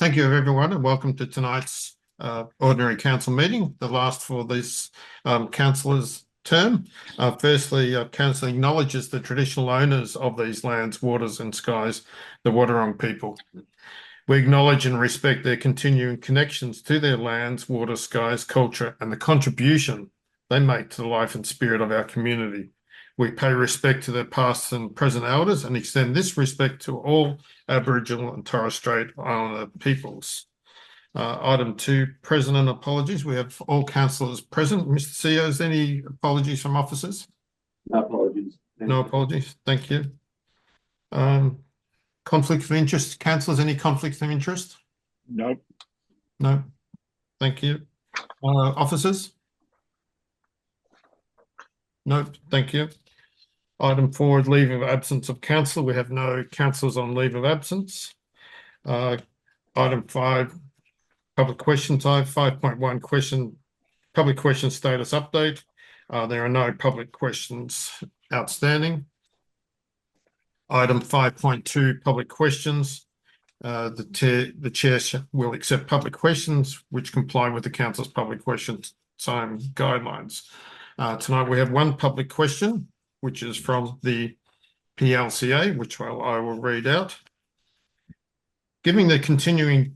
Thank you, everyone, and welcome to tonight's Ordinary Council meeting, the last for this councillor's term. Firstly, Council acknowledges the traditional owners of these lands, waters and skies, the Wadawurrung people. We acknowledge and respect their continuing connections to their lands, water, skies, culture, and the contribution they make to the life and spirit of our community. We pay respect to their past and present elders and extend this respect to all Aboriginal and Torres Strait Islander peoples. Item 2, President apologies. We have all councillors present. Mr. CEO, is there any apologies from officers? No apologies. No apologies. Thank you. Conflict of interest, councillors, any conflicts of interest? No. No. Thank you. Officers? No, thank you. Item 4, leave of absence of council. We have no councillors on leave of absence. Item 5, public questions. 5.1 public question status update. There are no public questions outstanding. Item 5.2, public questions. The chair will accept public questions which comply with the council's public questions time guidelines. Tonight we have one public question, which is from the PLCA, which I will read out. Given the continuing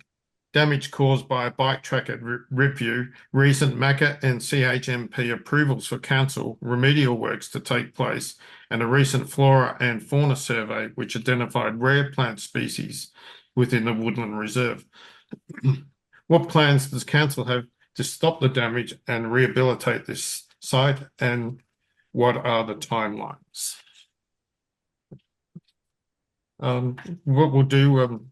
damage caused by a bike track at Ripview, recent MACA and CHMP approvals for council remedial works to take place, and a recent flora and fauna survey which identified rare plant species within the woodland reserve. What plans does council have to stop the damage and rehabilitate this site, and what are the timelines? What we'll do,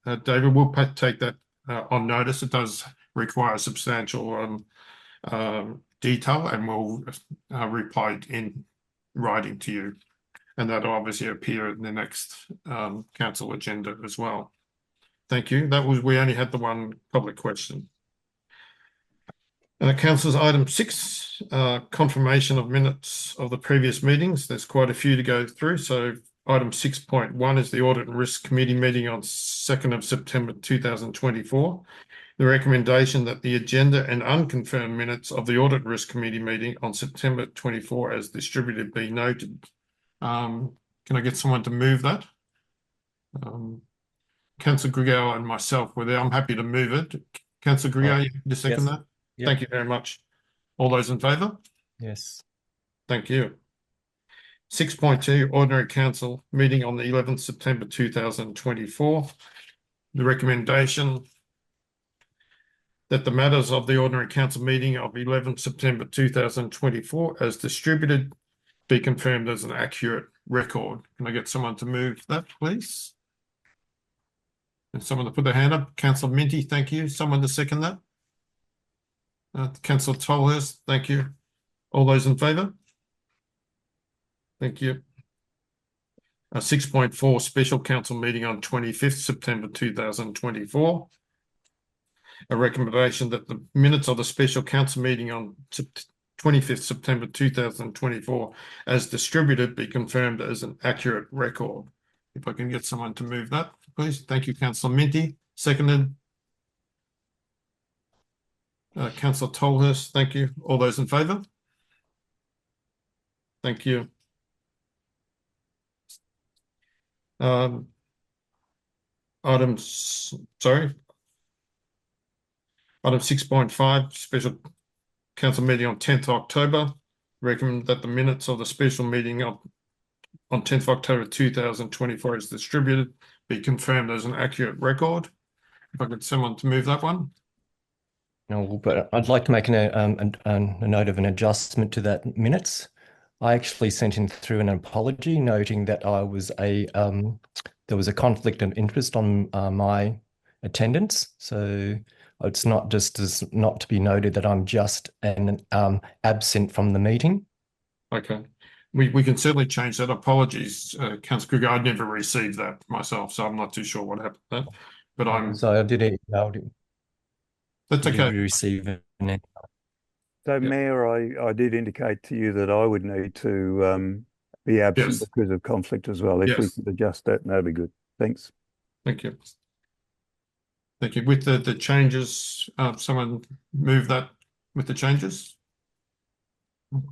David, we'll take that on notice. It does require substantial detail, and we'll reply in writing to you, and that'll obviously appear in the next council agenda as well. Thank you. We only had the one public question. Councillors, item 6, confirmation of minutes of the previous meetings. There's quite a few to go through. So item 6.1 is the Audit and Risk Committee meeting on 2nd of September 2024. The recommendation that the agenda and unconfirmed minutes of the Audit and Risk Committee meeting on September 24 as distributed be noted. Can I get someone to move that? Councillor Grigao and myself were there. I'm happy to move it. Councillor Grigao, you second that? Yep. Thank you very much. All those in favour? Yes. Thank you. 6.2, Ordinary Council meeting on the 11th September 2024. The recommendation that the matters of the Ordinary Council meeting of 11th September 2024 as distributed be confirmed as an accurate record. Can I get someone to move that, please? And someone to put their hand up. Councillor Minty, thank you. Someone to second that? Councillor Tolhurst, thank you. All those in favour? Thank you. 6.4, Special Council meeting on 25th September 2024. A recommendation that the minutes of the Special Council meeting on 25th September 2024 as distributed be confirmed as an accurate record. If I can get someone to move that, please. Thank you, Councillor Minty. Seconded. Councillor Tolhurst, thank you. All those in favour? Thank you. Item 6.5, Special Council meeting on 10th October. Recommend that the minutes of the special meeting on 10th October 2024 as distributed be confirmed as an accurate record. If I could someone to move that one. No, but I'd like to make a note of an adjustment to that minutes. I actually sent in through an apology noting that there was a conflict of interest on my attendance. So it's not to be noted that I'm just absent from the meeting. Okay. We can certainly change that. Apologies, Councillor Kruger. I never received that myself, so I'm not too sure what happened there. But So I did email you. That's okay. Did you receive it? So, Yep. Mayor, I did indicate to you that I would need to be absent because of conflict as well. If we could adjust that, that'd be good. Thanks. Thank you. Thank you. With the changes, someone move that with the changes?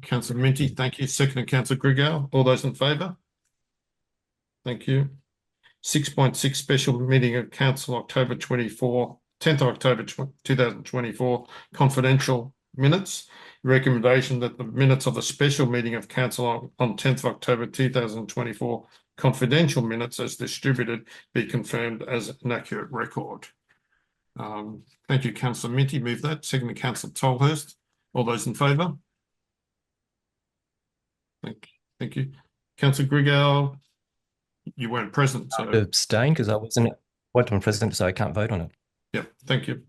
Councillor Minty, thank you. Second, Councillor Grigal. All those in favour? Thank you. 6.6 special meeting of council October 24, 10th October 2024, confidential minutes. Recommendation that the minutes of the special meeting of council on 10th October 2024, confidential minutes as distributed, be confirmed as an accurate record. Thank you, Councillor Minty. Move that. Second, Councillor Tolhurst. All those in favour? Thank you. Councillor Grigal, you weren't present, so Abstain because I wasn't present, so I can't vote on it. yeah, thank you.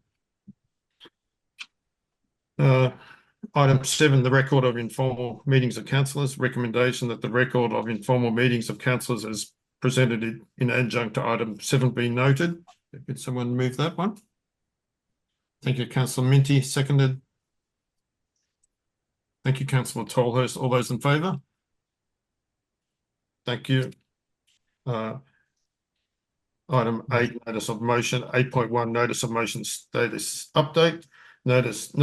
Item 7, the record of informal meetings of councillors. Recommendation that the record of informal meetings of councillors as presented in adjunct to item 7 be noted. Could someone move that one? Thank you, Councillor Minty. Seconded. Thank you, Councillor Tolhurst. All those in favour? Thank you. Item 8, notice of motion. 8.1, notice of motion status update. No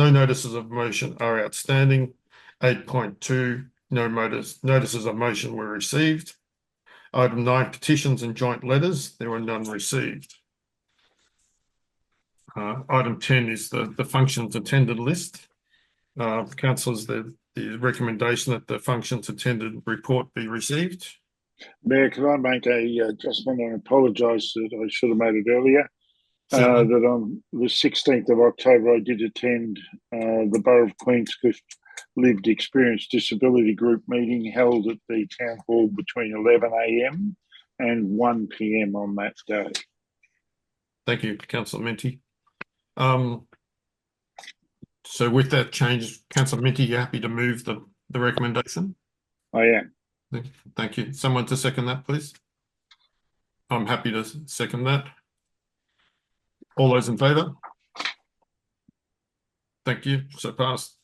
notices of motion are outstanding. 8.2, notices of motion were received. Item 9, petitions and joint letters. There were none received. Item 10 is the functions attended list. Councillors, the recommendation that the functions attended report be received. Mayor, can I make a adjustment and apologise that I should have made it earlier? Certainly. That on the 16th of October, I did attend the Borough of Queenscliff Lived Experience Disability Group meeting held at the Town Hall between 11 a.m. and 1 p.m. on that day. Thank you, Councillor Minty. So with that change, Councillor Minty, you happy to move the recommendation? I am. Thank you. Someone to second that, please. I'm happy to second that. All those in favour? Thank you. So passed.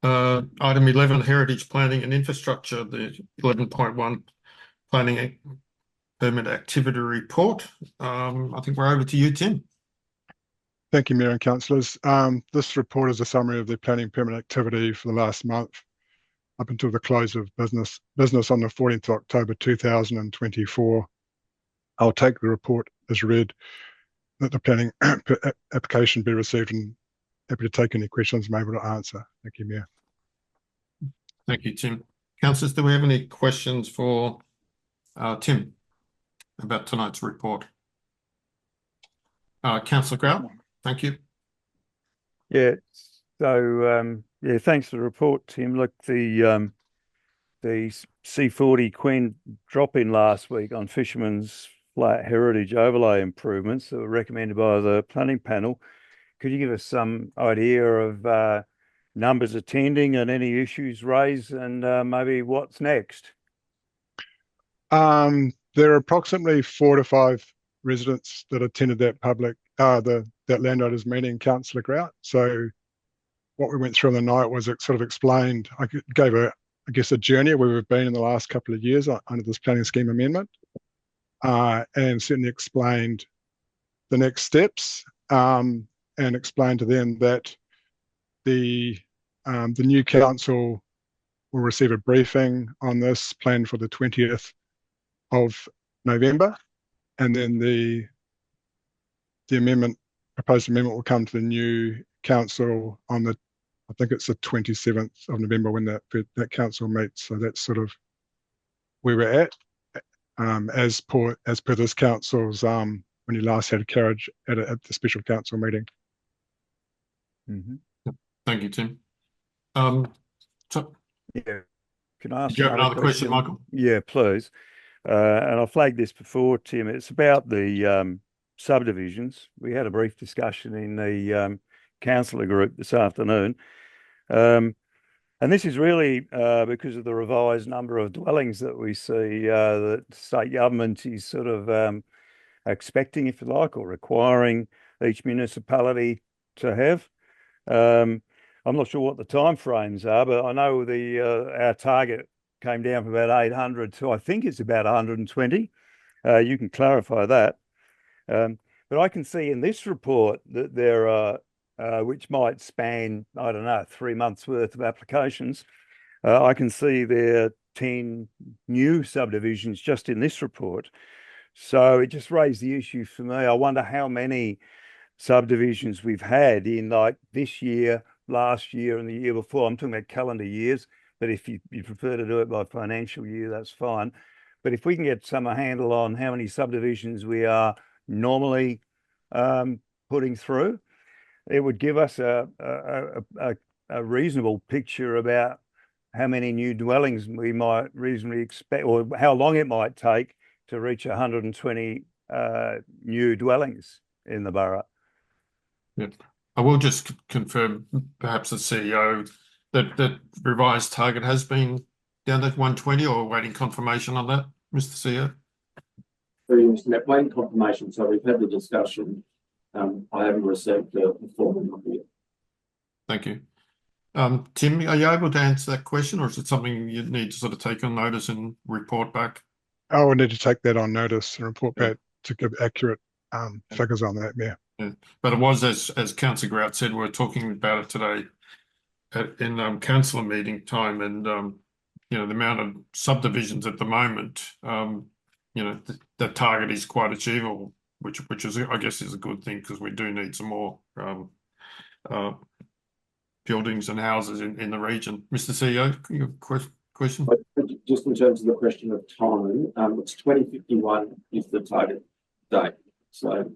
Item 11, Heritage Planning and Infrastructure, the 11.1 Planning Permit Activity Report. I think we're over to you, Tim. Thank you, Mayor and Councillors. This report is a summary of the planning permit activity for the last month up until the close of business on the 14th of October 2024. I'll take the report as read, that the planning application be received, and happy to take any questions I'm able to answer. Thank you, Mayor. Thank you, Tim. Councillors, do we have any questions for Tim about tonight's report? Councillor Grau, thank you. Yeah. So yeah, thanks for the report, Tim. Look, the C40 Queen drop-in last week on Fisherman's Flat Heritage Overlay improvements that were recommended by the planning panel. Could you give us some idea of numbers attending and any issues raised, and maybe what's next? There are approximately 4 to 5 residents that attended that that landowners meeting, Councillor Grout. So what we went through on the night was it sort of explained, I gave I guess a journey where we've been in the last couple of years under this planning scheme amendment, and certainly explained the next steps, and explained to them that the new council will receive a briefing on this planned for the 20th of November, and then the proposed amendment will come to the new council on I think it's the 27th of November when that council meets. So that's sort of where we're at, as per this council's when you last had a carriage at the special council meeting. Mm-hmm. Thank you, Tim. Yeah. Can I ask do you have another question, Michael? Yeah, please. And I flagged this before, Tim. It's about the subdivisions. We had a brief discussion in the councillor group this afternoon. And this is really because of the revised number of dwellings that we see that state government is sort of expecting, if you like, or requiring each municipality to have. I'm not sure what the timeframes are, but I know our target came down from about 800 to I think it's about 120. You can clarify that. But I can see in this report that there are, which might span, I don't know, 3 months worth of applications. I can see there are 10 new subdivisions just in this report. So it just raised the issue for me. I wonder how many subdivisions we've had in like this year, last year, and the year before. I'm talking about calendar years, but if you prefer to do it by financial year, that's fine. But if we can get some handle on how many subdivisions we are normally putting through, it would give us a reasonable picture about how many new dwellings we might reasonably expect, or how long it might take to reach 120 new dwellings in the borough. Yeah. I will just confirm, perhaps the CEO, that revised target has been down to 120, or waiting confirmation on that, Mr. CEO? Waiting confirmation. So we've had the discussion. I haven't received the formal number yet. Thank you. Tim, are you able to answer that question, or is it something you need to sort of take on notice and report back? I would need to take that on notice and report back to give accurate figures on that. Yeah. But it was, as Councillor Grout said, we were talking about it today in councillor meeting time, and the amount of subdivisions at the moment, the target is quite achievable, which is, I guess, is a good thing, because we do need some more buildings and houses in the region. Mr. CEO, your question? Just in terms of the question of time, it's 2051 is the target date. So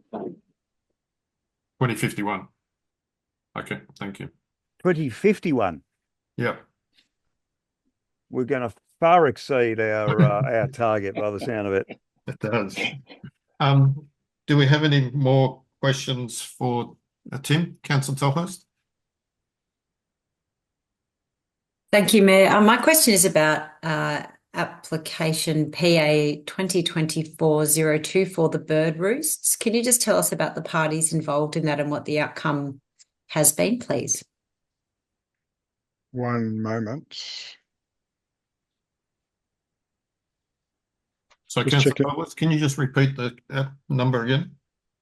2051. Okay, thank you. 2051. Yeah. We're going to far exceed our target by the sound of it. It does. Do we have any more questions for Tim, Councillor Tolhurst? Thank you, Mayor. My question is about application PA 2024-02 for the bird roosts. Can you just tell us about the parties involved in that and what the outcome has been, please? One moment. So, Just Councillor checking. Tolhurst, can you just repeat the number again?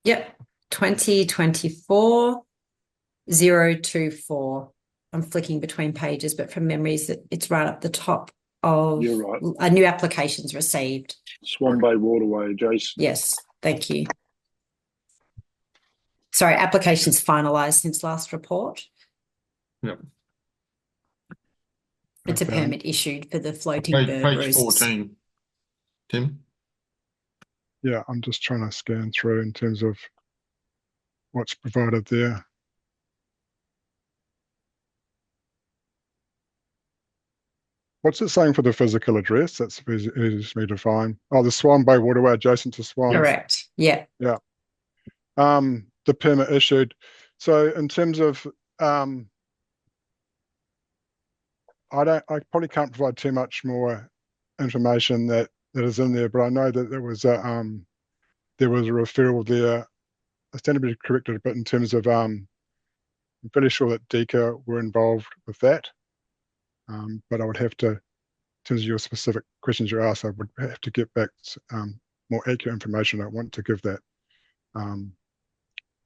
Yep, 2024-024. I'm flicking between pages, but from memories, it's right up the top of You're right. A new applications received. Swan Bay Waterway, Jason. Yes, thank you. Sorry, applications finalised since last report. Yep. It's Okay. a permit issued for the floating bird Page roosts. 14, Tim. Yeah, I'm just trying to scan through in terms of what's provided there. What's it saying for the physical address? That's easy for me to find. Oh, the Swan Bay Waterway adjacent to Swans. Correct. Yeah. Yeah. The permit issued. So in terms of, I probably can't provide too much more information that is in there, but I know that there was a referral there. I stand to be corrected a bit in terms of, I'm pretty sure that DECA were involved with that. But I would have to, in terms of your specific questions you asked, I would have to get back more accurate information. I want to give that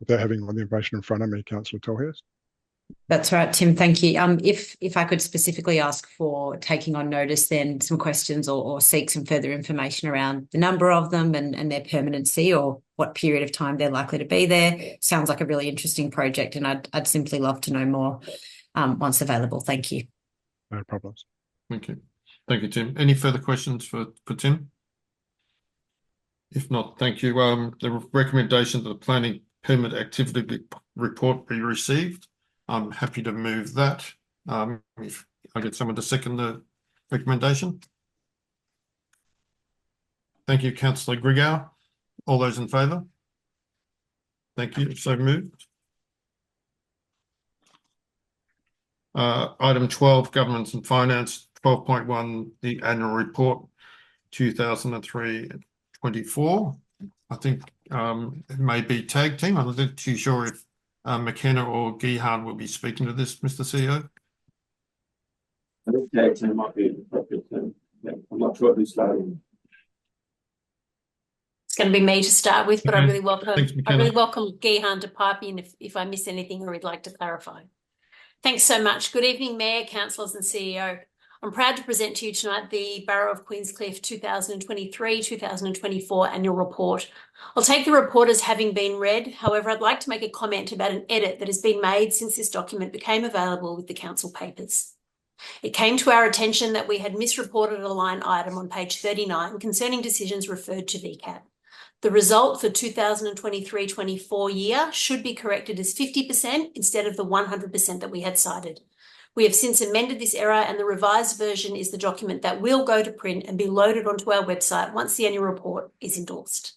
without having all the information in front of me, Councillor Tolhurst. That's right, Tim. Thank you. If I could specifically ask for taking on notice then some questions or seek some further information around the number of them and their permanency, or what period of time they're likely to be there. Sounds like a really interesting project, and I'd simply love to know more once available. Thank you. No problems. Thank you. Thank you, Tim. Any further questions for Tim? If not, thank you. The recommendation that the planning permit activity report be received. I'm happy to move that. If I get someone to second the recommendation. Thank you, Councillor Grigau. All those in favour? Thank you. So moved. Item 12, Governance and Finance. 12.1, the annual report 2003-24. I think it may be tag team. I'm not too sure if McKenna or Gehan will be speaking to this, Mr. CEO. I think tag team might be an appropriate term. Yeah, I'm not sure who's starting. It's going to be me to start with, but I Okay. really welcome Thanks, McKenna. Gihan to pipe in if I miss anything or he'd like to clarify. Thanks so much. Good evening, Mayor, Councillors and CEO. I'm proud to present to you tonight the Borough of Queenscliff 2023-2024 annual report. I'll take the report as having been read. However, I'd like to make a comment about an edit that has been made since this document became available with the council papers. It came to our attention that we had misreported a line item on page 39 concerning decisions referred to VCAT. The result for 2023-24 year should be corrected as 50% instead of the 100% that we had cited. We have since amended this error, and the revised version is the document that will go to print and be loaded onto our website once the annual report is endorsed.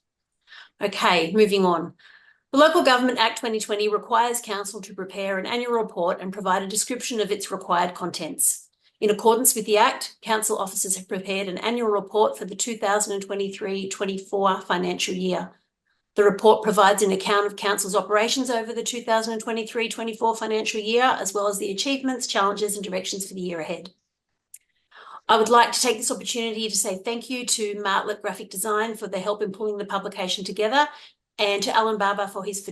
Okay, moving on. The Local Government Act 2020 requires Council to prepare an annual report and provide a description of its required contents. In accordance with the Act, Council officers have prepared an annual report for the 2023-24 financial year. The report provides an account of Council's operations over the 2023-24 financial year, as well as the achievements, challenges and directions for the year ahead. I would like to take this opportunity to say thank you to Martlet Graphic Design for their help in pulling the publication together, and to Alan Barber for his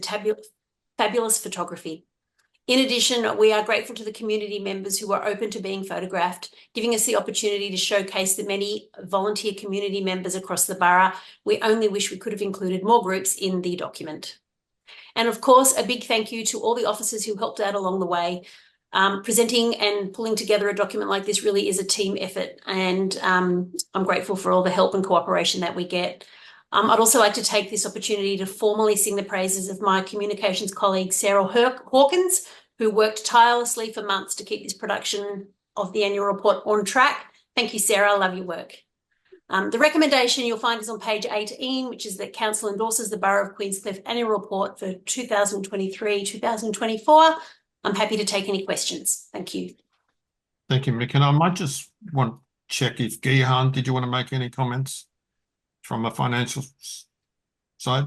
fabulous photography. In addition, we are grateful to the community members who are open to being photographed, giving us the opportunity to showcase the many volunteer community members across the borough. We only wish we could have included more groups in the document. And of course, a big thank you to all the officers who helped out along the way. Presenting and pulling together a document like this really is a team effort, and I'm grateful for all the help and cooperation that we get. I'd also like to take this opportunity to formally sing the praises of my communications colleague, Sarah Hawkins, who worked tirelessly for months to keep this production of the annual report on track. Thank you, Sarah. I love your work. The recommendation you'll find is on page 18, which is that Council endorses the Borough of Queenscliff annual report for 2023-2024. I'm happy to take any questions. Thank you. Thank you, McKenna. I might just want to check if Gihan, did you want to make any comments from a financial side?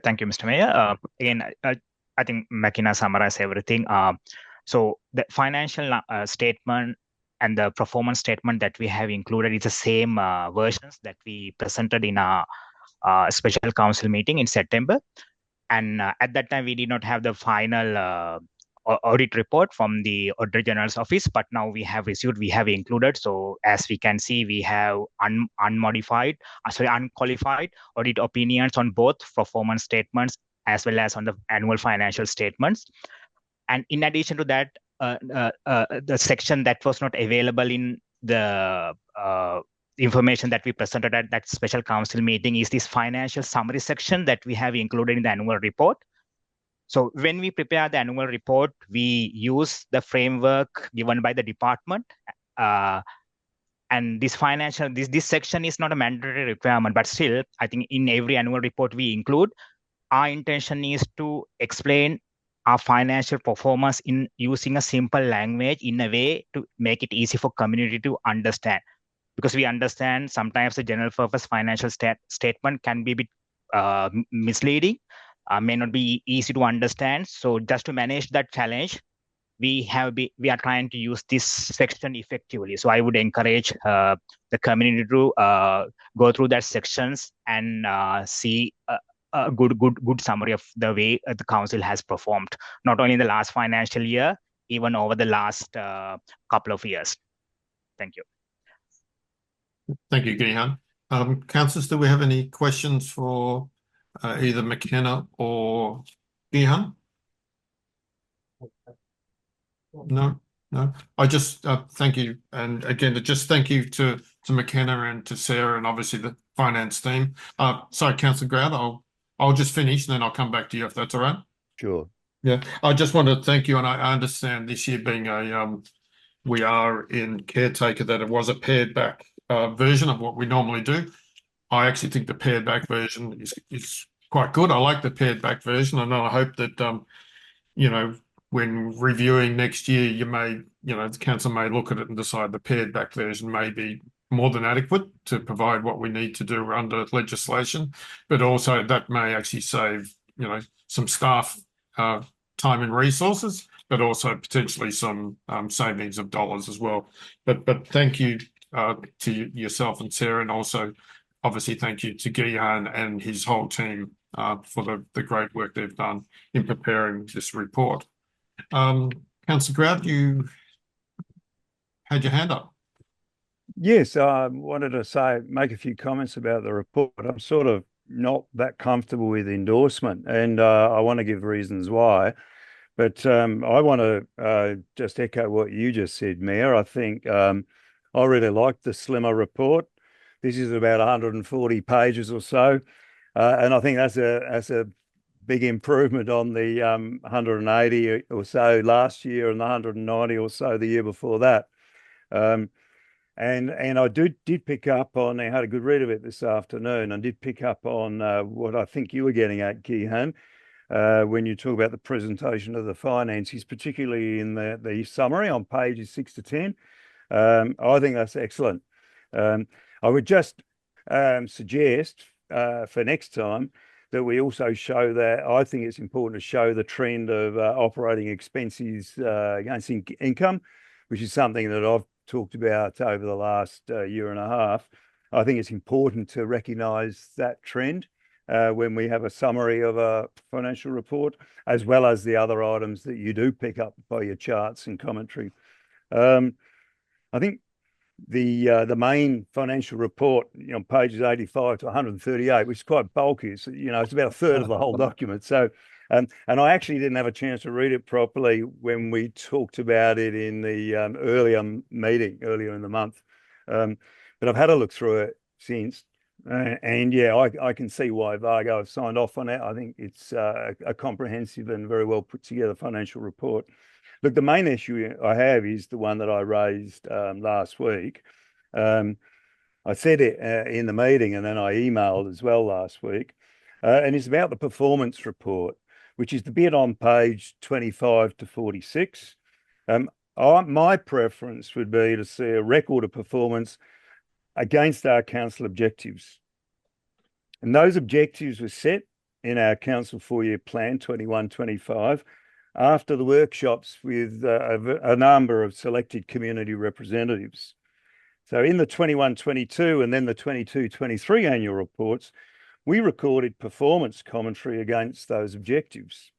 Thank you, Mr. Mayor. Again, I think McKenna summarized everything. So the financial statement and the performance statement that we have included is the same versions that we presented in our special council meeting in September. And at that time, we did not have the final audit report from the Auditor General's office, but now we have received, we have included. So as we can see, we have unqualified audit opinions on both performance statements as well as on the annual financial statements. And in addition to that, the section that was not available in the information that we presented at that special council meeting is this financial summary section that we have included in the annual report. So when we prepare the annual report, we use the framework given by the department. And this section is not a mandatory requirement, but still, I think in every annual report we include, our intention is to explain our financial performance in using a simple language in a way to make it easy for community to understand. Because we understand sometimes the general purpose financial statement can be a bit misleading, may not be easy to understand. So just to manage that challenge, we are trying to use this section effectively. So I would encourage the community to go through that sections and see a good summary of the way the council has performed, not only in the last financial year, even over the last couple of years. Thank you. Thank you, Gihan. Councillors, do we have any questions for either McKenna or Gihan? No. I just thank you, and again, just thank you to McKenna and to Sarah, and obviously the finance team. Sorry, Councillor Grout, I'll just finish, and then I'll come back to you if that's all right. Sure. Yeah, I just want to thank you, and I understand this year being we are in caretaker, that it was a pared back version of what we normally do. I actually think the pared back version is quite good. I like the pared back version, and I hope that when reviewing next year, the council may look at it and decide the pared back version may be more than adequate to provide what we need to do under legislation, but also that may actually save some staff time and resources, but also potentially some savings of dollars as well. But thank you to yourself and Sarah, and also obviously thank you to Gihan and his whole team for the great work they've done in preparing this report. Councillor Grout, you had your hand up. Yes, I wanted to make a few comments about the report. I'm sort of not that comfortable with endorsement, and I want to give reasons why. But I want to just echo what you just said, Mayor. I think I really like the slimmer report. This is about 140 pages or so, and I think that's a big improvement on the 180 or so last year and the 190 or so the year before that. And I did pick up on, I had a good read of it this afternoon, and did pick up on what I think you were getting at, Gihan, when you talk about the presentation of the finances, particularly in the summary on pages 6 to 10. I think that's excellent. I would just suggest for next time that we also show that. I think it's important to show the trend of operating expenses against income, which is something that I've talked about over the last year and a half. I think it's important to recognise that trend when we have a summary of a financial report, as well as the other items that you do pick up by your charts and commentary. I think the main financial report, on pages 85 to 138, which is quite bulky, it's about a third of the whole document. So, and I actually didn't have a chance to read it properly when we talked about it in the earlier in the month. But I've had a look through it since, and yeah, I can see why Vargo have signed off on it. I think it's a comprehensive and very well put together financial report. Look, the main issue I have is the one that I raised last week. I said it in the meeting, and then I emailed as well last week, and it's about the performance report, which is the bit on page 25 to 46. My preference would be to see a record of performance against our council objectives. And those objectives were set in our council 4-year plan 21-25 after the workshops with a number of selected community representatives. So in the 21-22 and then the 22-23 annual reports, we recorded performance commentary against those objectives.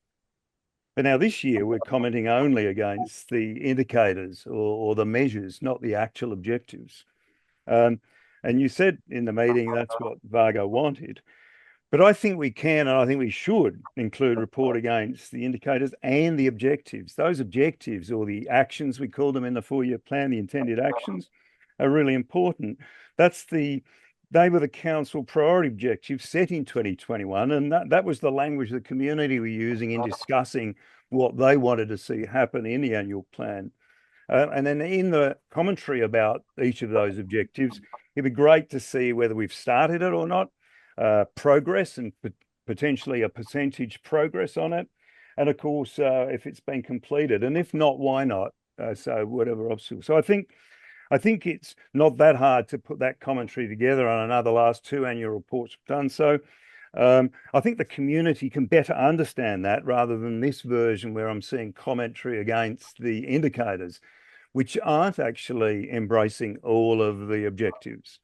But now this year, we're commenting only against the indicators or the measures, not the actual objectives. And you said in the meeting that's what Vargo wanted. But I think we can, and I think we should include report against the indicators and the objectives. Those objectives, or the actions, we call them in the 4-year plan, the intended actions, are really important. They were the council priority objectives set in 2021, and that was the language the community were using in discussing what they wanted to see happen in the annual plan. And then in the commentary about each of those objectives, it'd be great to see whether we've started it or not, progress and potentially a percentage progress on it. And of course, if it's been completed, and if not, why not? So whatever obstacle. So I think it's not that hard to put that commentary together on another last 2 annual reports we've done. So I think the community can better understand that rather than this version where I'm seeing commentary against the indicators, which aren't actually embracing all of the objectives.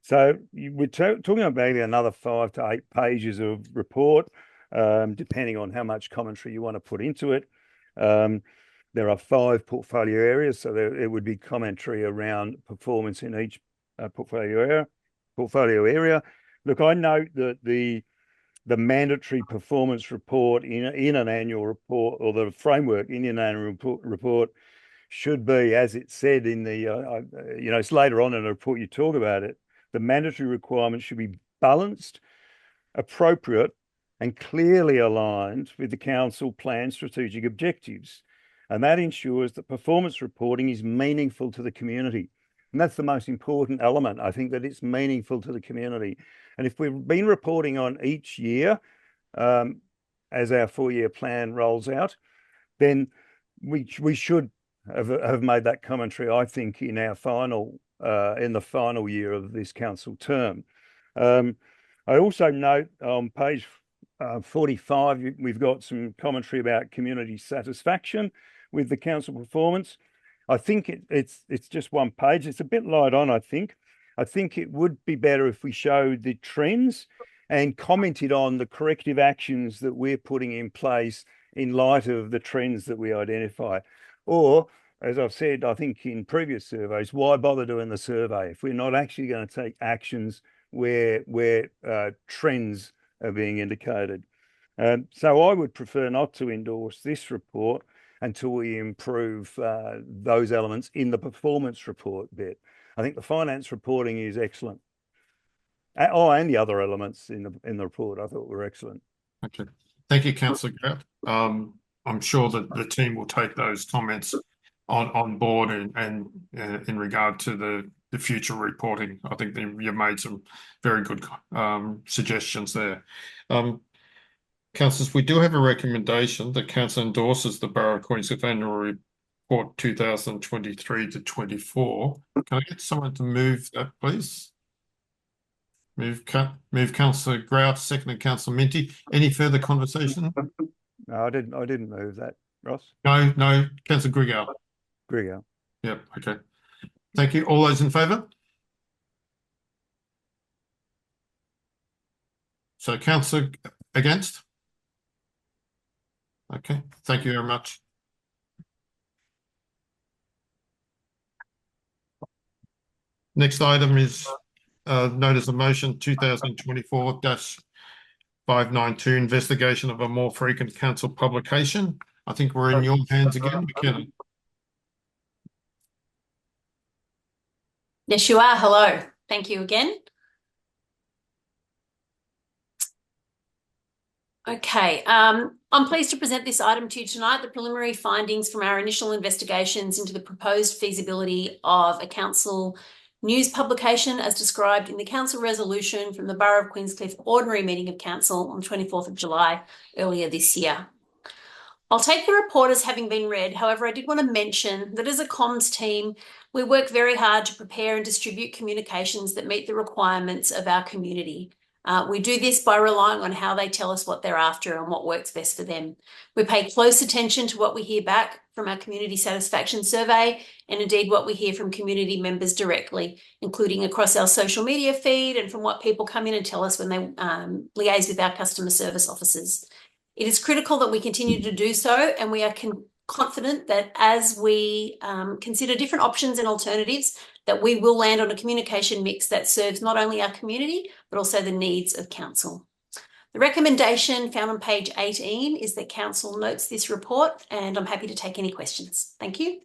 So we're talking about maybe another 5 to 8 pages of report, depending on how much commentary you want to put into it. There are 5 portfolio areas, so it would be commentary around performance in each portfolio area. Look, I note that the mandatory performance report in an annual report, or the framework in an annual report, should be, as it said in the, it's later on in the report you talk about it, the mandatory requirements should be balanced, appropriate, and clearly aligned with the council plan strategic objectives. And that ensures that performance reporting is meaningful to the community. And that's the most important element, I think, that it's meaningful to the community. And if we've been reporting on each year as our 4-year plan rolls out, then we should have made that commentary, I think, in the final year of this council term. I also note on page 45, we've got some commentary about community satisfaction with the council performance. I think it's just 1 page. It's a bit light on, I think, I think it would be better if we showed the trends and commented on the corrective actions that we're putting in place in light of the trends that we identify. Or, as I've said, I think in previous surveys, why bother doing the survey if we're not actually going to take actions where trends are being indicated? So I would prefer not to endorse this report until we improve those elements in the performance report bit. I think the finance reporting is excellent. And the other elements in the report I thought were excellent. Okay. Thank you, Councillor Grout. I'm sure that the team will take those comments on board and in regard to the future reporting. I think you've made some very good suggestions there. Councillors, we do have a recommendation that Council endorses the Borough of Queenscliff Annual Report 2023 to 24. Can I get someone to move that, please? Move Councillor Grout, seconded Councillor Minty. Any further conversation? No, I didn't move that, Ross. No, Councillor Grigor. Grigor. Yep, okay. Thank you. All those in favour? So Councillor against? Okay, thank you very much. Next item is notice of motion 2024-592, investigation of a more frequent council publication. I think we're in your hands again, McKenna. Yes, you are. Hello. Thank you again. Okay, I'm pleased to present this item to you tonight, the preliminary findings from our initial investigations into the proposed feasibility of a council news publication as described in the council resolution from the Borough of Queenscliff Ordinary Meeting of Council on 24th of July earlier this year. I'll take the report as having been read. However, I did want to mention that as a comms team, we work very hard to prepare and distribute communications that meet the requirements of our community. We do this by relying on how they tell us what they're after and what works best for them. We pay close attention to what we hear back from our community satisfaction survey and indeed what we hear from community members directly, including across our social media feed and from what people come in and tell us when they liaise with our customer service officers. It is critical that we continue to do so, and we are confident that as we consider different options and alternatives, that we will land on a communication mix that serves not only our community, but also the needs of council. The recommendation found on page 18 is that council notes this report, and I'm happy to take any questions. Thank you.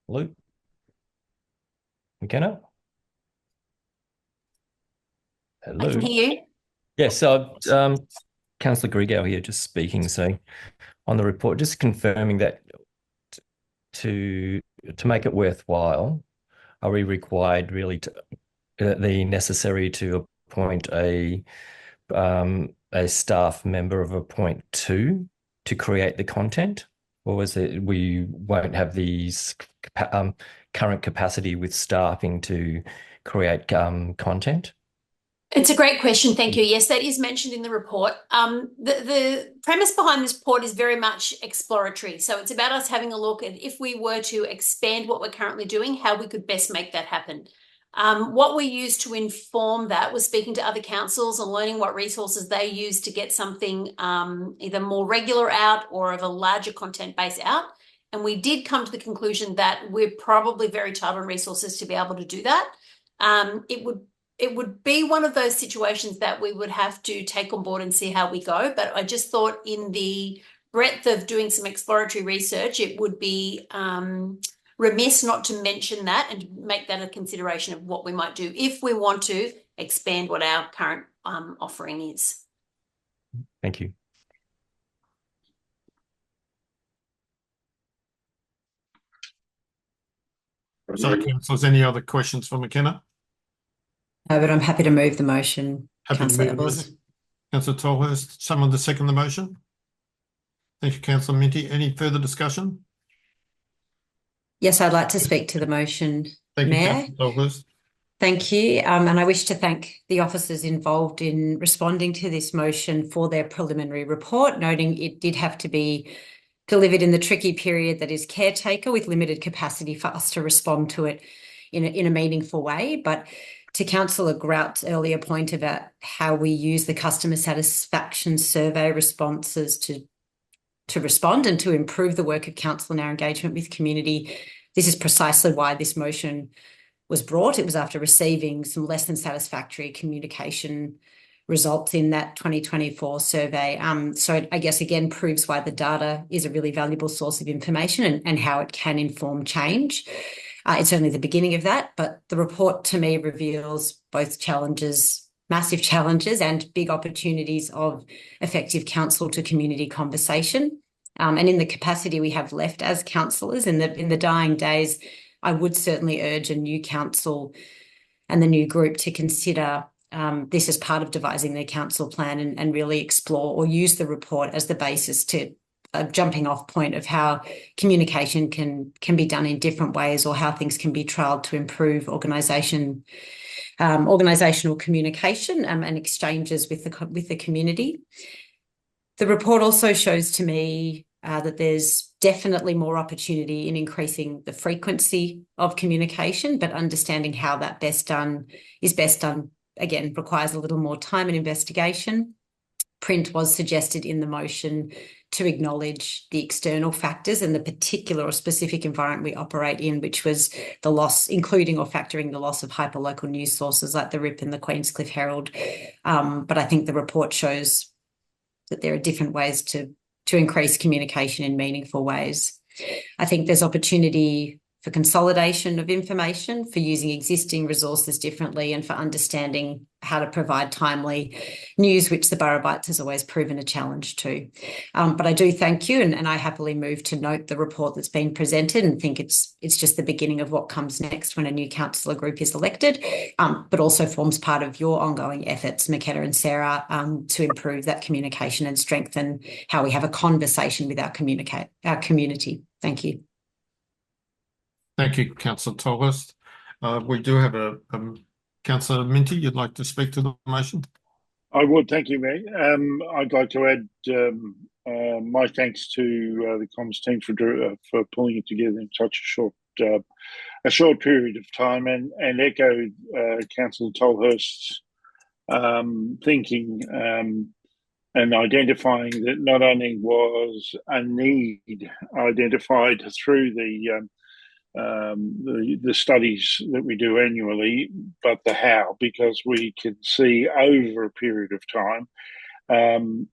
Luke? McKenna? Hello. I can hear you. Yes, so Councillor Grigor here just speaking. So on the report, just confirming that to make it worthwhile, are we required really to the necessary to appoint a staff member of a point 2 to create the content? Or is it we won't have these current capacity with staffing to create content? It's a great question. Thank you. Yes, that is mentioned in the report. The premise behind this report is very much exploratory. So it's about us having a look at if we were to expand what we're currently doing, how we could best make that happen. What we used to inform that was speaking to other councils and learning what resources they use to get something either more regular out or of a larger content base out. And we did come to the conclusion that we're probably very tight on resources to be able to do that. It would be one of those situations that we would have to take on board and see how we go. But I just thought in the breadth of doing some exploratory research, it would be remiss not to mention that and make that a consideration of what we might do if we want to expand what our current offering is. Thank you. So, councillors, any other questions for McKenna? No, but I'm happy to move the motion. Happy Councillor to move the Edwards. motion. Councillor Tolhurst, someone to second the motion? Thank you, Councillor Minty. Any further discussion? Yes, I'd like to speak to the motion, Thank you, Mayor. Councillor Tolhurst. Thank you. And I wish to thank the officers involved in responding to this motion for their preliminary report, noting it did have to be delivered in the tricky period that is caretaker, with limited capacity for us to respond to it in a meaningful way. But to Councillor Grout's earlier point about how we use the customer satisfaction survey responses to respond and to improve the work of council and our engagement with community, this is precisely why this motion was brought. It was after receiving some less than satisfactory communication results in that 2024 survey. So I guess again proves why the data is a really valuable source of information and how it can inform change. It's only the beginning of that, but the report to me reveals both challenges, massive challenges, and big opportunities of effective council to community conversation. And in the capacity we have left as councillors in the dying days, I would certainly urge a new council and the new group to consider this as part of devising their council plan and really explore or use the report as the basis to a jumping off point of how communication can be done in different ways, or how things can be trialled to improve organisational communication and exchanges with the community. The report also shows to me that there's definitely more opportunity in increasing the frequency of communication, but understanding how that is best done, again, requires a little more time and investigation. Print was suggested in the motion to acknowledge the external factors and the particular or specific environment we operate in, which was the loss, including or factoring the loss of hyperlocal news sources like the RIP and the Queenscliff Herald. But I think the report shows that there are different ways to increase communication in meaningful ways. I think there's opportunity for consolidation of information, for using existing resources differently, and for understanding how to provide timely news, which the Borough Bites has always proven a challenge too. But I do thank you, and I happily move to note the report that's been presented, and think it's just the beginning of what comes next when a new councillor group is elected, but also forms part of your ongoing efforts, McKenna and Sarah, to improve that communication and strengthen how we have a conversation with our community. Thank you. Thank you, Councillor Tolhurst. We do have a Councillor Minty, you'd like to speak to the motion? I would, thank you, Mayor. I'd like to add my thanks to the comms team for pulling it together in such a short period of time, and echo Councillor Tolhurst's thinking and identifying that not only was a need identified through the studies that we do annually, but the how, because we can see over a period of time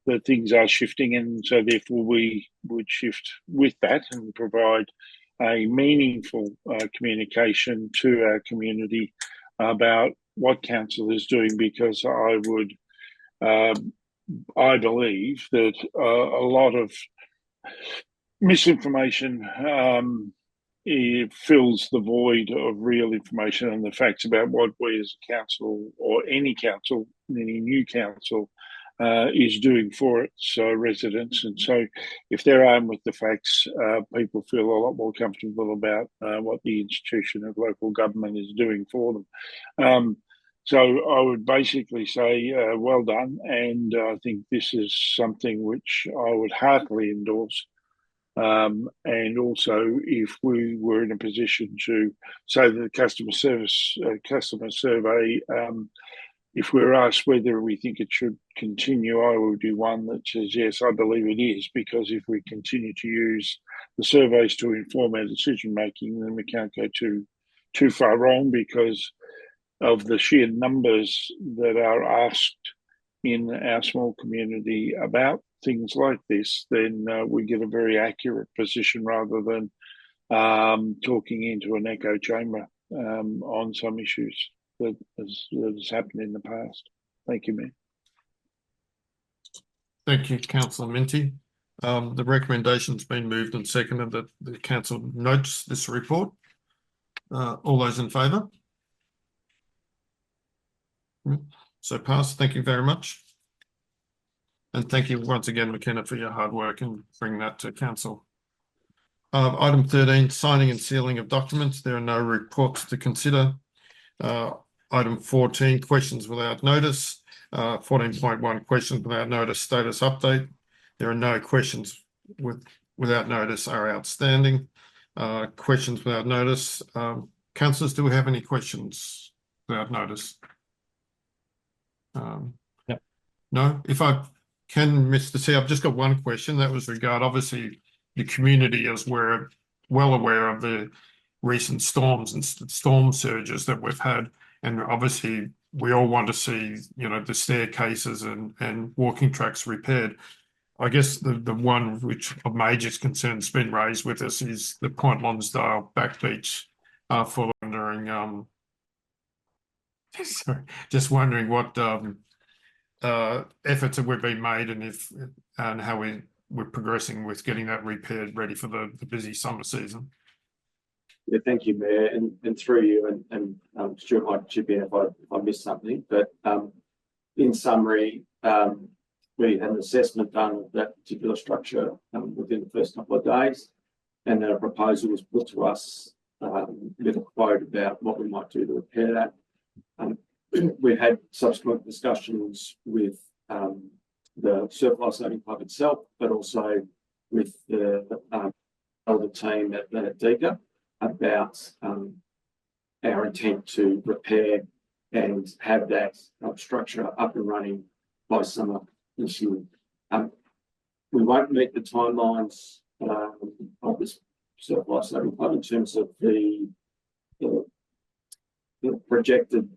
that things are shifting, and so therefore we would shift with that and provide a meaningful communication to our community about what council is doing, because I believe that a lot of misinformation it fills the void of real information and the facts about what we as a council, or any new council, is doing for its residents. And so if they're armed with the facts, people feel a lot more comfortable about what the institution of local government is doing for them. So I would basically say well done, and I think this is something which I would heartily endorse. And also, if we were in a position to say that the customer survey, if we're asked whether we think it should continue, I would be one that says yes, I believe it is, because if we continue to use the surveys to inform our decision making, then we can't go too far wrong, because of the sheer numbers that are asked in our small community about things like this. Then we get a very accurate position, rather than talking into an echo chamber on some issues that has happened in the past. Thank you, Mayor. Thank you, Councillor Minty. The recommendation's been moved and seconded that the council notes this report. All those in favour? So passed. Thank you very much. And thank you once again, McKenna, for your hard work in bringing that to council. Item 13, signing and sealing of documents. There are no reports to consider. Item 14, questions without notice. 14.1, questions without notice status update. There are no questions without notice are outstanding. Questions without notice. Councillors, do we have any questions without notice? Yep. No? If I can, Mr. C, I've just got one question. That was obviously the community is well aware of the recent storms and storm surges that we've had. And obviously we all want to see, the staircases and walking tracks repaired. I guess the one which of major concern has been raised with us is the Point Lonsdale back beach for wondering, sorry, just wondering what efforts have been made and how we're progressing with getting that repaired ready for the busy summer season. Yeah, thank you, Mayor, and through you and Stuart might chip in if I missed something, but in summary, we had an assessment done of that particular structure within the first couple of days, and then a proposal was put to us with a quote about what we might do to repair that. We've had subsequent discussions with the Surf Life Saving Club itself, but also with the elder team at DECA about our intent to repair and have that structure up and running by summer this year. We won't meet the timelines of this Surf Life Saving Club in terms of the projected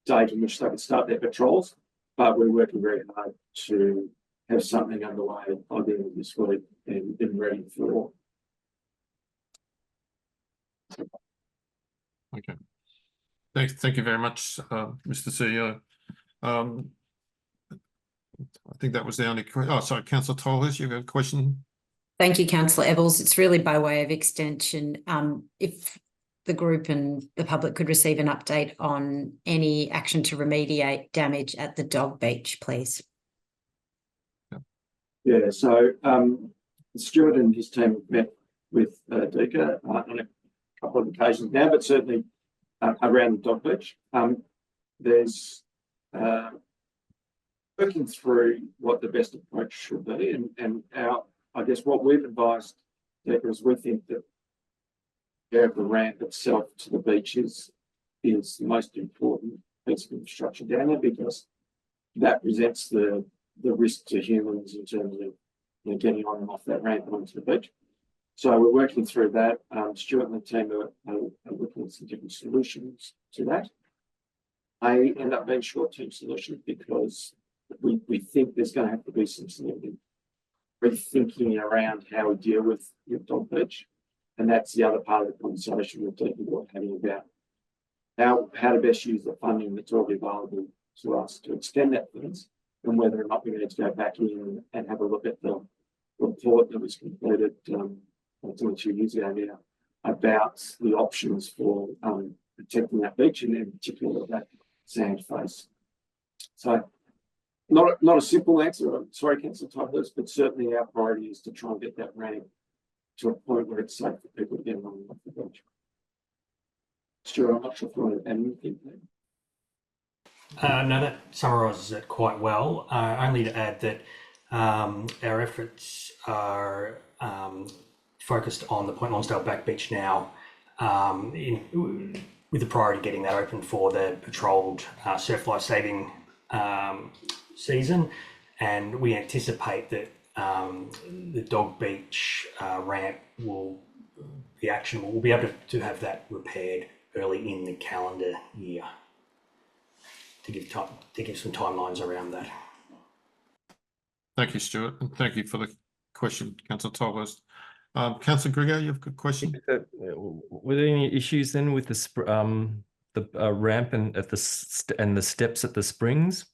date in which they would start their patrols, but we're working very hard to have something underway by the end of this week and ready for. Okay. Thank you very much, Mr. CEO. I think that was the only question. Oh, sorry, Councillor Tolhurst, you have a question? Thank you, Councillor Ebbels. It's really by way of extension. If the group and the public could receive an update on any action to remediate damage at the dog beach, please. Yeah, so Stuart and his team have met with DECA on a couple of occasions now, but certainly around the dog beach. There's working through what the best approach should be, and I guess what we've advised DECA is we think that the ramp itself to the beach is the most important piece of infrastructure down there, because that presents the risk to humans in terms of getting on and off that ramp and onto the beach. So we're working through that. Stuart and the team are looking at some different solutions to that. They end up being short-term solutions because we think there's going to have to be some significant rethinking around how we deal with dog beach. And that's the other part of the conversation we're having about how to best use the funding that's already available to us to extend that fence, and whether or not we need to go back in and have a look at the report that was completed 2 years ago now about the options for protecting that beach, and in particular that sand face. So not a simple answer. I'm sorry, Councillor Tolhurst, but certainly our priority is to try and get that ramp to a point where it's safe for people to get on and off the beach. Stuart, I'm not sure if you want to add anything there. No, that summarises it quite well. Only to add that our efforts are focused on the Point Lonsdale back beach now, with the priority getting that open for the patrolled surf life saving season, and we anticipate that the dog beach ramp will be actionable. We'll be able to have that repaired early in the calendar year, to give some timelines around that. Thank you, Stuart, and thank you for the question, Councillor Tolhurst. Councillor Grigor, you have a good question. Were there any issues then with the ramp and the steps at the Springs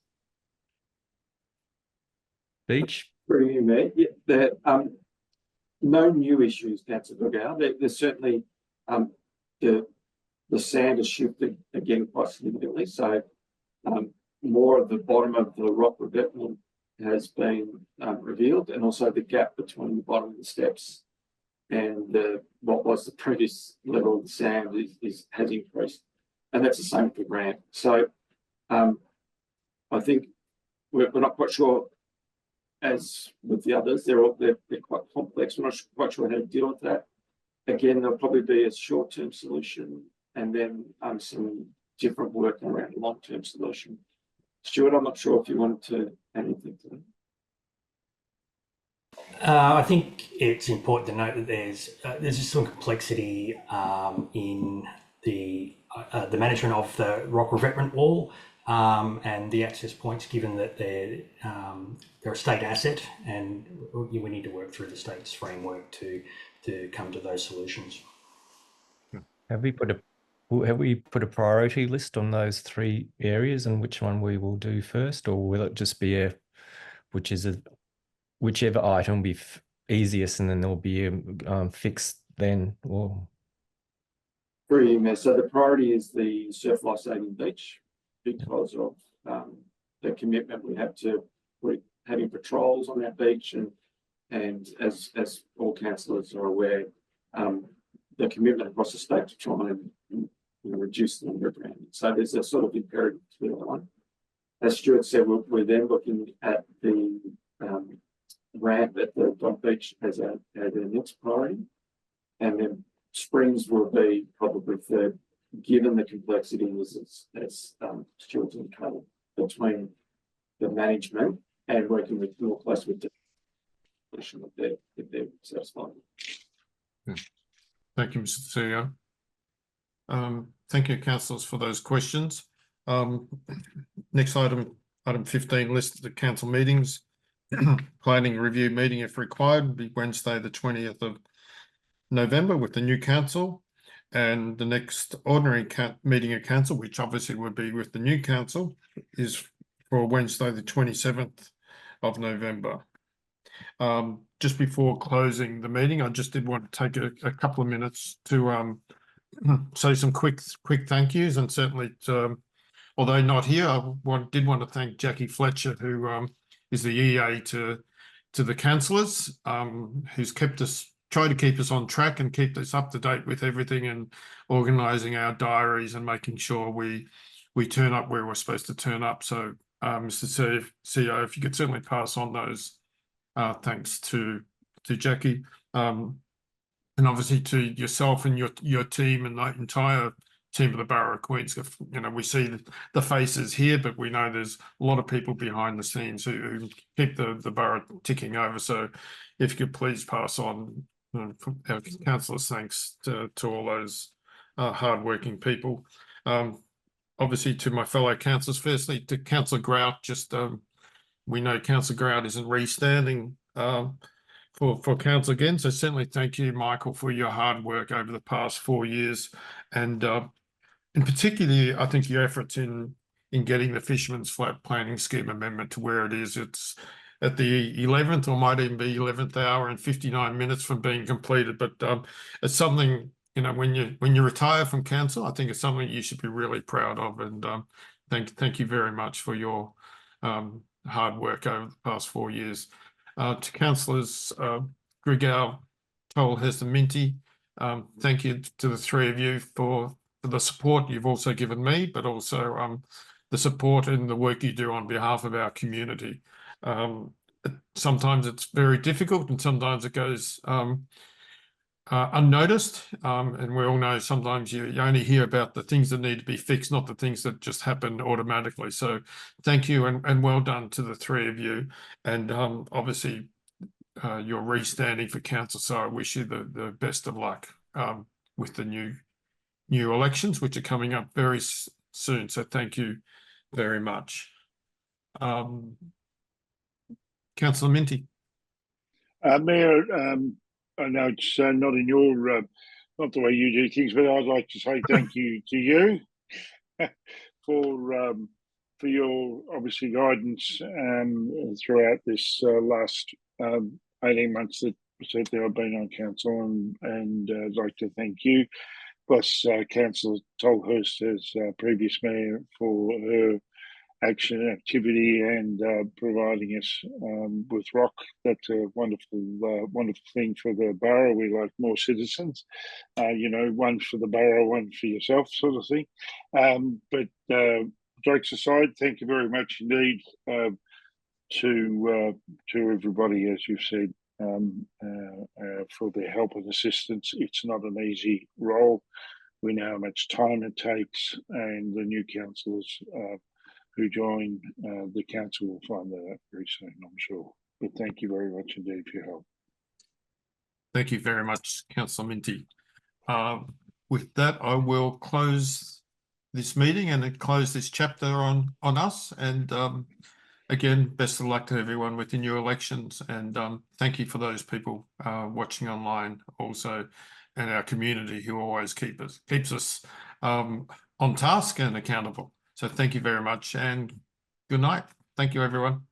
Beach? Brilliant, mate. Yeah, there no new issues, Councillor Grigor. There's certainly the sand has shifted again quite significantly, so more of the bottom of the rock revetment has been revealed, and also the gap between the bottom of the steps and what was the previous level of the sand has increased. and that's the same for ramp. So I think we're not quite sure, as with the others, they're quite complex. We're not quite sure how to deal with that. Again, there'll probably be a short-term solution and then some different work around a long-term solution. Stuart, I'm not sure if you wanted to add anything to that. I think it's important to note that there's just some complexity in the management of the rock revetment wall and the access points, given that they're a state asset, and we need to work through the state's framework to come to those solutions. Have we put a priority list on those 3 areas and which one we will do first, or will it just be whichever item will be easiest and then there'll be a fix then? Or So the priority is the surf life saving beach, because of the commitment we have to having patrols on that beach, and as all councillors are aware, the commitment across the state to try and reduce the number of groundings. So there's a sort of imperative to that one. As Stuart said, we're then looking at the ramp at the Dog Beach as our next priority, and then springs will be probably third, given the complexity as Stuart's indicated, between the management and working more closely with the solution if they're satisfied. Thank you, Mr. CEO. Thank you, councillors, for those questions. Next item 15, list of the council meetings. Planning review meeting, if required, will be Wednesday the 20th of November with the new council, and the next ordinary meeting of council, which obviously would be with the new council, is for Wednesday the 27th of November. Just before closing the meeting, I just did want to take a couple of minutes to say some quick thank yous, and certainly although not here, I did want to thank Jackie Fletcher, who is the EA to the councillors, who's tried to keep us on track and keep us up to date with everything, and organising our diaries and making sure we turn up where we're supposed to turn up. So, Mr. CEO, if you could certainly pass on those thanks to Jackie, and obviously to yourself and your team and the entire team of the Borough of Queens. We see the faces here, but we know there's a lot of people behind the scenes who keep the borough ticking over. So if you could please pass on our councillors' thanks to all those hard-working people. Obviously to my fellow councillors, firstly to Councillor Grout, we know Councillor Grout isn't re-standing for council again, so certainly thank you, Michael, for your hard work over the past 4 years, and in particular, I think your efforts in getting the Fisherman's Flat Planning Scheme amendment to where it is. It's at the 11th, or might even be 11th hour and 59 minutes from being completed, but it's something, when you retire from council, I think it's something you should be really proud of, and thank you very much for your hard work over the past 4 years. To councillors Grigau, Tolhurst and Minty, thank you to the 3 of you for the support you've also given me, but also the support and the work you do on behalf of our community. Sometimes it's very difficult, and sometimes it goes unnoticed, and we all know sometimes you only hear about the things that need to be fixed, not the things that just happen automatically. So thank you, and well done to the 3 of you, and obviously you're re-standing for council, so I wish you the best of luck with the new elections, which are coming up very soon. So thank you very much. Councillor Minty. Mayor, I know it's not in your, not the way you do things, but I'd like to say thank you to you for your obviously guidance throughout this last 18 months that I've been on council, and I'd like to thank you, plus Councillor Tolhurst as previous mayor, for her action and activity and providing us with rock. That's a wonderful, wonderful thing for the borough. We like more citizens, you know, one for the borough, one for yourself, sort of thing. But jokes aside, thank you very much indeed to everybody, as you've said, for their help and assistance. It's not an easy role. We know how much time it takes, and the new councillors who join the council will find that out very soon, I'm sure. But thank you very much indeed for your help. Thank you very much, Councillor Minty. With that, I will close this meeting and close this chapter on us. And again, best of luck to everyone with the new elections. And thank you for those people watching online also, and our community who always keeps us on task and accountable. So thank you very much and good night. Thank you, everyone.